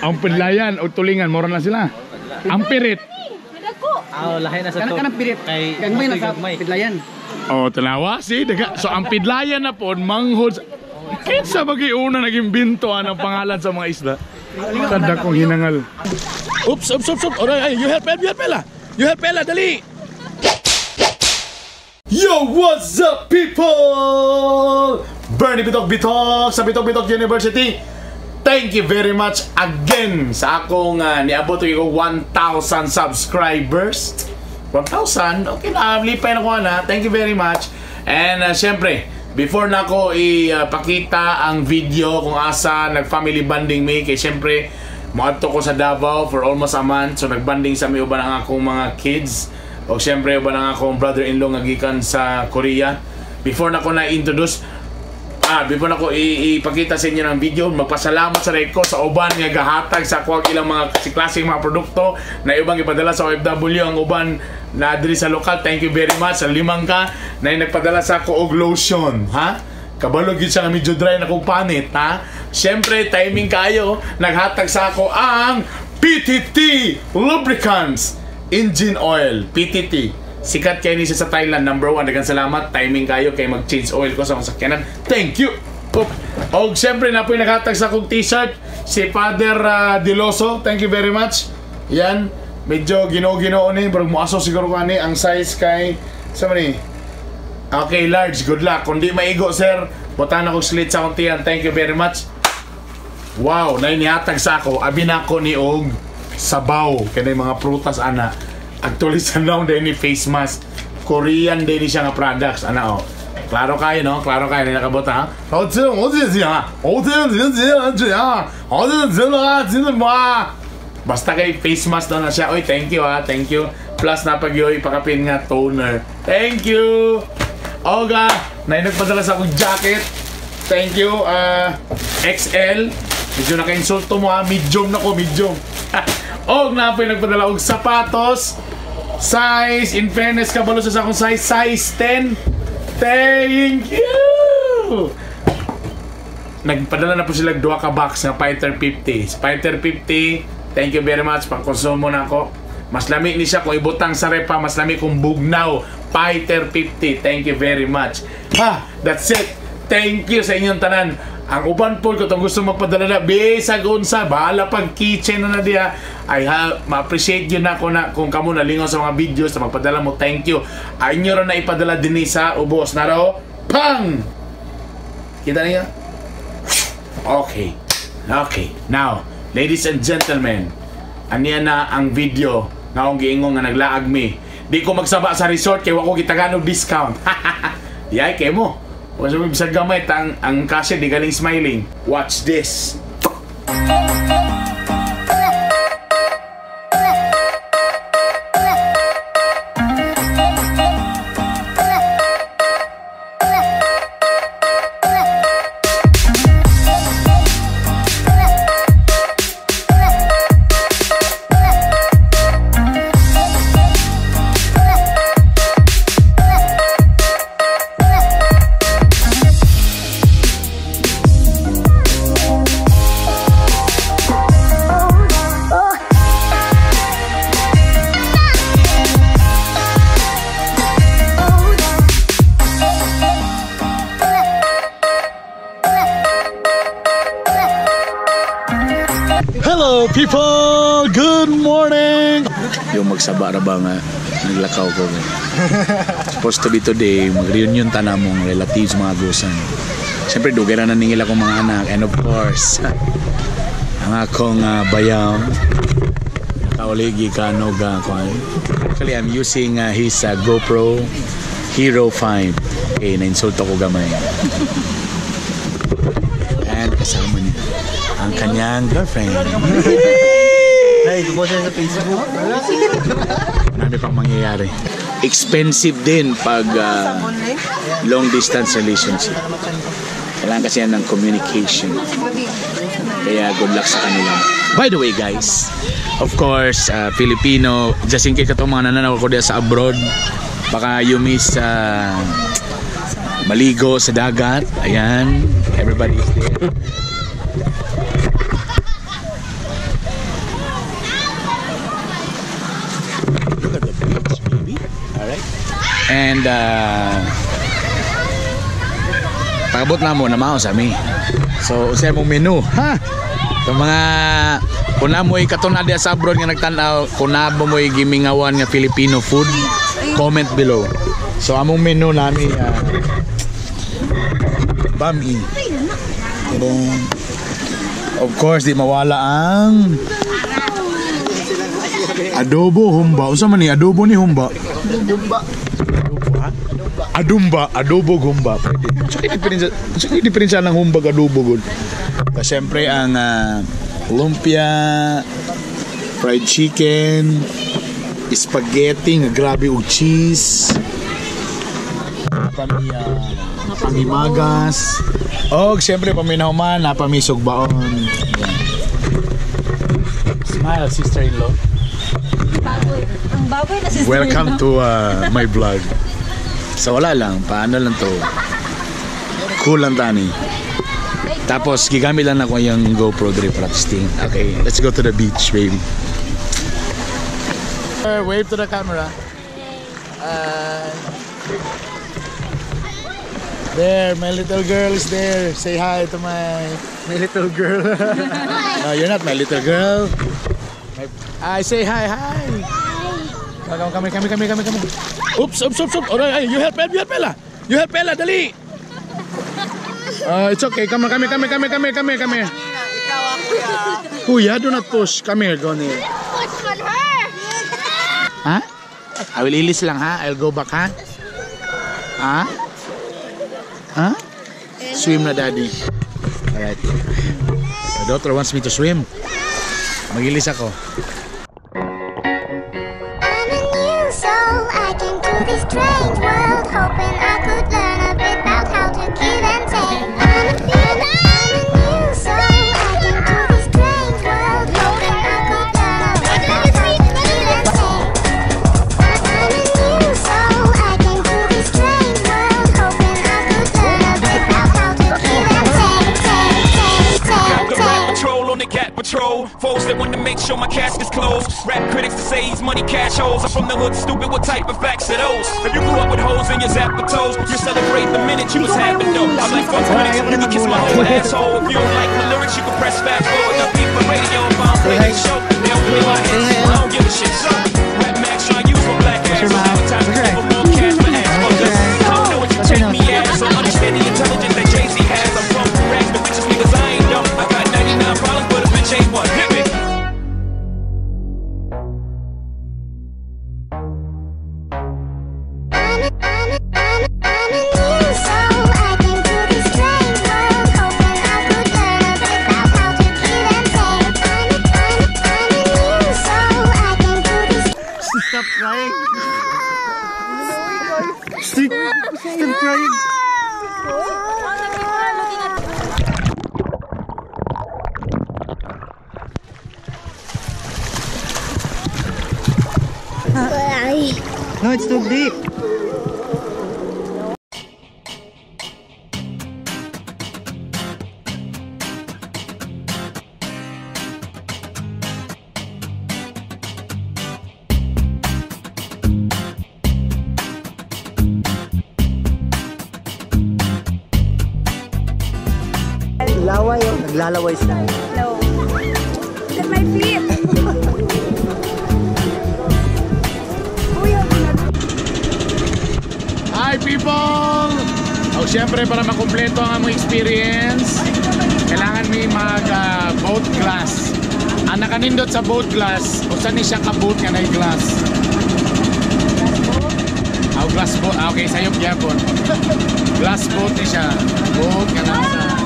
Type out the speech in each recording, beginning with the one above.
Ang pidlayan o tulingan, mura na sila. Ang pirit. Lahi na sa to. Kanang pirit. Gagmay na sa pidlayan. Oh, tanawa si daga. So ang pidlayan na po manghod. Kinsa magiuna naging binto ang pangalan sa mga isda. Kada kong hinangal. Oops. Alright, you help Ella. You help Ella, dali. Yo, what's up people? Bernie Bitok sa Bitok University. Thank you very much again sa akong niabot ko 1,000 subscribers. 1,000? Okay na, lipay na ko na. Thank you very much. And syempre, before na ako ipakita ang video kung asa nag-family bonding me, kay syempre, maadto ko sa Davao for almost a month. So nagbanding sa may uban ang akong mga kids. O syempre, uban ang akong brother-in-law nga gikan sa Korea. Before na ako na-introduce, before na ko ipakita sa inyo ng video, magpasalamat sa Reco sa uban nga gahatag sa kuwag ilang mga klaseng mga produkto na ibang ipadala sa OFW. Ang uban na diri sa lokal, thank you very much sa limang ka na nagpadala sa ako og lotion, ha? Kabalog yun siya nga medyo dry na kong panit, ha? Siyempre, timing kayo, naghatag sa ako ang PTT Lubricants Engine Oil, PTT. Sikat kayo ni siya sa Thailand, number 1. Dagan salamat, timing kayo kay mag-change oil ko sa masakyanan. Thank you! O siyempre na po yung naghatag sa akong t-shirt, si Father Diloso. Thank you very much. Yan, medyo ginoo-ginoo ni, pero muaso siguro ko ani ang size kay sa mani. Okay, large, good luck. Kung di maigo, sir, butan ako slit sa akong tiyan. Thank you very much. Wow, na inihatag sa ako, abi na ako ni og sabaw, kaya mga prutas ana. Actually, sa lang din ni face mask. Korean din siya nga products. Ano, oh. Klaro kayo, no? Klaro kayo na nakabot, ha? Basta kay face mask na siya. Oy, thank you, ha? Thank you. Plus, napag-yoy, pakapin nga toner. Thank you! Oga, na nagpadala sa akong jacket. Thank you, XL. Medyo naka-insulto mo, ha? Medium na ko, medium. Og na po yung nagpadala og sapatos. Size, in fairness, kabalo sa akong size 10. Thank you! Nagpadala na po sila 2 ka box ng Fighter 50. Fighter 50, thank you very much. Pang-consumo na ako. Mas lami ni siya kung ibutang sa repa. Mas lami kung bugnaw. Fighter 50, thank you very much. That's it. Thank you sa inyong tanan. Ang uban po ko itong gusto magpadala na bisag unsa, bahala pag kitchen na diya. I ma-appreciate yun ako na kung kamo nalingaw sa mga videos na magpadala mo. Thank you. Ay nyo rin na ipadala din sa ubos na raw. Pang! Kita niya? Okay. Now, ladies and gentlemen, aniya na ang video na akong giingong nga naglaag mi. Di ko magsaba sa resort kaya wako gitaganong discount. Yay, kayo mo. Huwag sabi bisag gamay, ang kasi di galing smiling. Watch this. Hello people! Good morning! Yung magsaba na ba nga naglakaw ko. Supposed to be today, mag-reunion ta na mong relatives mga gusan. Siyempre dugay na naningil akong mga anak. And of course, ang akong bayaw. Kauligi ka noga ko. Actually, I'm using his GoPro Hero 5. Okay, na-insulto ko gamay. And kasama niya ang kanyang girlfriend. Ay, gusto siya sa Facebook. Marami pang mangyayari. Expensive din pag long distance relationship. Kailangan kasi yan ng communication. Kaya good luck sa kanila. By the way guys, of course, Filipino, just in case katong mga nananaw ko diya sa abroad, baka you miss maligo sa dagat. Ayan, everybody is there. And pagabot na mo, namaos ami. So, sa mong menu, ha? Itong mga, kung na mo'y katunad sa abroad nga nagtanaw, kung na mo mo'y gimingawan nga Filipino food, comment below. So, among menu namin, bami. Of course, di mawala ang adobo humba. Unsa man ni adobo ni humba? Adobo humba. Pwede. Diferensya ng humba adobo gud. Siyempre ang lumpia, fried chicken, spaghetti nga grabe og cheese. Pamimagas. Og siyempre paminahuman, napamisog baon. Smile, sister-in-law. Ang baboy na sister. Welcome to my vlog. So wala lang, paano lang to. Cool lang tani. Tapos gigamit lang ako yung GoPro diri para testing. Okay, let's go to the beach, baby. Wave to the camera. There, my little girl is there. Say hi to my little girl. No, you're not my little girl. I say hi. Come. Oops. Alright, you help Ella. You help Ella, dali. It's okay. Come here. Kuya, do not push. Come here, go near. Push on her. Ha? I will ilis lang ha. I'll go back ha. Ha? Swim na daddy. Alright. My daughter wants me to swim. Magilis ako. I'm a new soul. I came to this strange world, hoping I could learn a bit about how to kill and tame. I'm a new soul. I came to this strange world, hoping I could learn a bit about how to kill and tame. I'm a new soul. I came to this strange world, hoping I could learn a bit about how to kill and tame. Patrol on the cat patrol. Foes that want to make sure my cask is closed. Rap critics that say he's money cash holes. I'm from the hood, stupid. What type of facts are those? If you grew up with holes in your zapper toes, you celebrate the minute you was having dough. I'm like fuck critics, you can kiss my whole asshole. If you don't like my lyrics, you can press fast forward. Got people radio if I don't play their show. They don't play my hits, I don't give a shit. So, Rap Max try to use my black ass. So advertise to give them more cash for ass fuckers. I don't know what you take me as. So understand the intelligence that Jay-Z has. I'm from the rags, the bitches niggas I ain't dumb. I got 99 problems, but a bitch ain't one. Hit me. I'm a new soul. I came to this strange world, hoping I could learn a bit about how to kill and tame. I'm a new soul. I came to this. Stop crying. Stop crying. No, it's too deep. Laway oh, naglalaway sila. No. Look at my feet. Hi people! O siyempre para makumpleto ang among experience, kailangan may mag-boat glass. Ang nakanindot sa boat glass, kung saan siya ka-boat nga na glass. Glass boat. Okay, sayop gyapon. Glass boat ni siya. Boat nga na sa glass.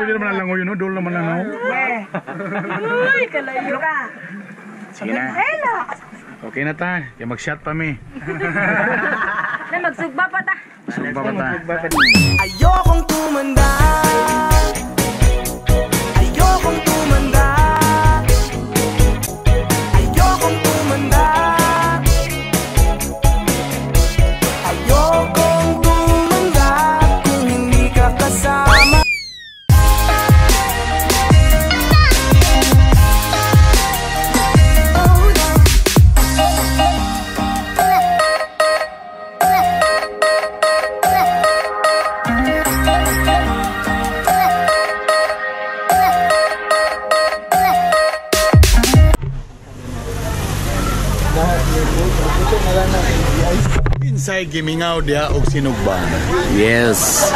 Di naman lang yun, no? Dol naman na, no? Uy, kalayo ka. Sige na. Hello. Okay na ta. Kaya mag-shot pa mi. Na magsugba pa ta. Sumpa pa ta. Ayokong tumanda. Ayokong tumanda. Ayokong tumanda. Ayokong tumanda kung hindi ka kasama. Insay gimingaw dia og sinugban. Yes.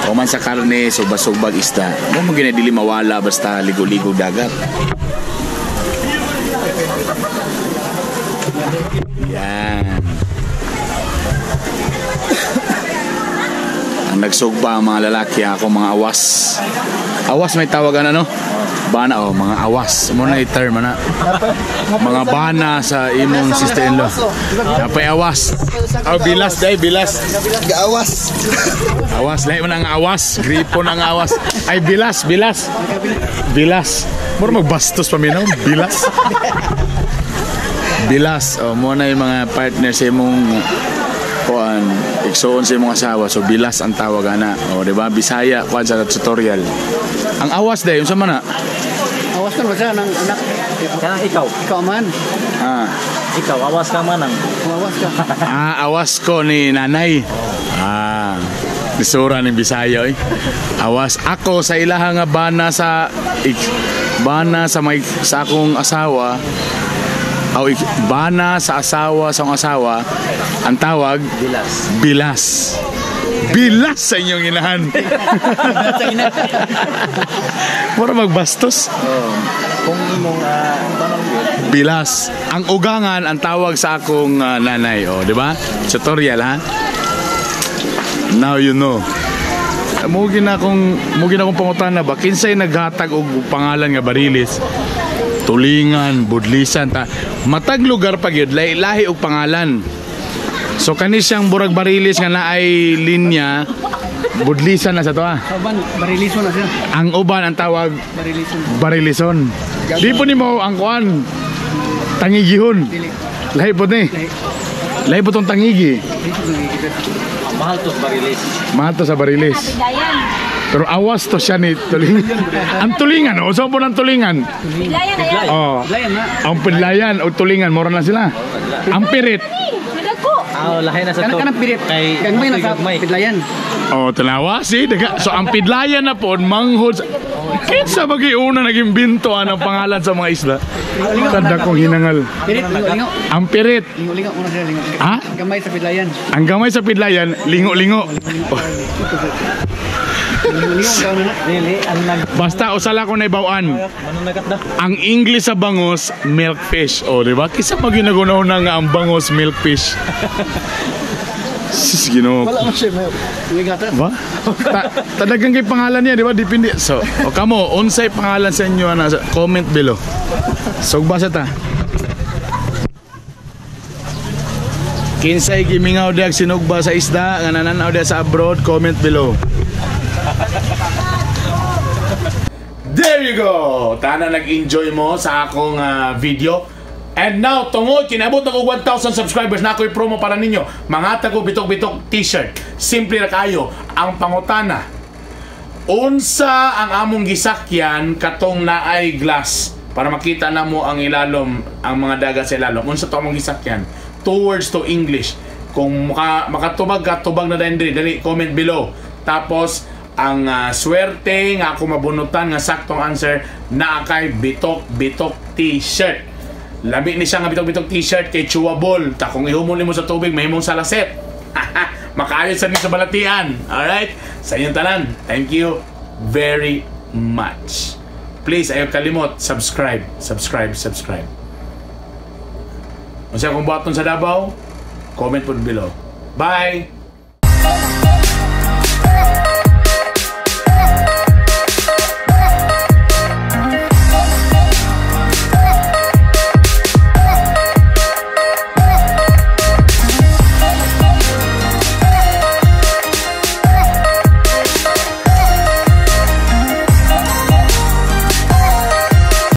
O man sa karne, suba-sugbag isda. Mo gina dili mawala basta ligo-ligo dagat. Yan. Ang nagsugba ang mga lalaki, ako mga awas. Awas may tawagan ano? Bana o, mga awas. Muna yung term na. Mga bana sa imong sister-in-law. Napay awas. Oh, bilas day, bilas. Gaawas. Awas, lahat mo ng awas. Gripo ng awas. Ay, bilas, bilas. Bilas. Mura magbastos pa minaw. Bilas. Bilas. O, muna yung mga partner sa imong kuan, iksoon sa imong asawa. So, bilas ang tawag na. O, diba? Bisaya, kuan sa tutorial. Ang awas day, yung sa mana? Awas ka ba siya ng anak? Kanang ikaw. Ikaw man. Ah. Ikaw, awas ka manang. Awas ka. Awas ko ni nanay. Nisura ng Bisaya eh. Awas ako sa ilaha nga bana sa sa akong asawa. Bana sa asawa sa akong asawa. Ang tawag Bilas. bilas. Bilas sa inyong inahan. Mura magbastos. Kung imong Bilas. Ang ugangan ang tawag sa akong nanay, oh, di ba? Tutorial ha. Now you know. Mugin akong pangutana ba kinsay naghatag og pangalan nga Barilis. Tulingan, Budlisan ta. Matag lugar pa gyud lahi og pangalan. So kani siyang burag Barilis nga naay linya Budlisan na sa to ha. Aban, barilison na siya. Ang uban ang tawag Barilison. Barilison. Di po ni mo ang kuan tangigihon. Lahi po ni. Lahi po tong tangigi. mahal to Barilis. Mahal to sa Barilis. Pidlayan. Pero awas to siya ni tulingan. Ang tulingan, o saan po ng tulingan? Pidlayan na yan. Oh, Layan na. ang pidlayan o tulingan, mura na sila. Ang pirit. Nagako. Lahi na sa to. Kanang pirit. Kay Gagmay na sa gagmay. pidlayan. Oh, tanawa si daga. So ang pidlayan na po manghod. Kinsa magiuna naging binto ang pangalan sa mga isla. Tanda kong hinangal. Pirit, lingo-lingo. Ang pirit. Lingo-lingo una siya, lingo-lingo. Ha? Gamay sa pidlayan. Ang gamay sa pidlayan, lingo-lingo. Lingo-lingo ang gawin na. Dili ang Basta usala ko na ibawaan. nagat da. Ang English sa bangus, milkfish. O, di ba? Kisa pag ginagunaw na nga ang bangus, milkfish. Sis, Ginoo. Wala mo siya, may gata. Ba? Tadagang kay pangalan niya, di ba? Dipindi. So, o kamo, unsay pangalan sa inyo na comment below. So, basa ta. Kinsay gimingaw diag sinugba sa isda, nga nananaw diag sa abroad, comment below. There you go! Tana nag-enjoy mo sa akong video. And now, tungod, kinabot na ko 1,000 subscribers na ako'y promo para ninyo. Mga tago bitok-bitok t-shirt. Simple na kayo. Ang pangutana. Unsa ang among gisakyan katong naay glass para makita na mo ang ilalom, ang mga dagat sa ilalom. Unsa to among gisakyan? 2 words to English. Kung makatubag ka, tubag na dali, comment below. Tapos, ang swerte nga ako mabunutan nga saktong answer na kay bitok-bitok t-shirt. Labi ni siya nga bitok-bitok t-shirt kay chewable. Ta kung ihumon mo sa tubig, mahimong salaset. Makaayos sa sa balatian. Alright? Sa inyong tanan, thank you very much. Please, ayaw kalimot, subscribe. Kung siya kung buhaton sa Davao, comment po below. Bye!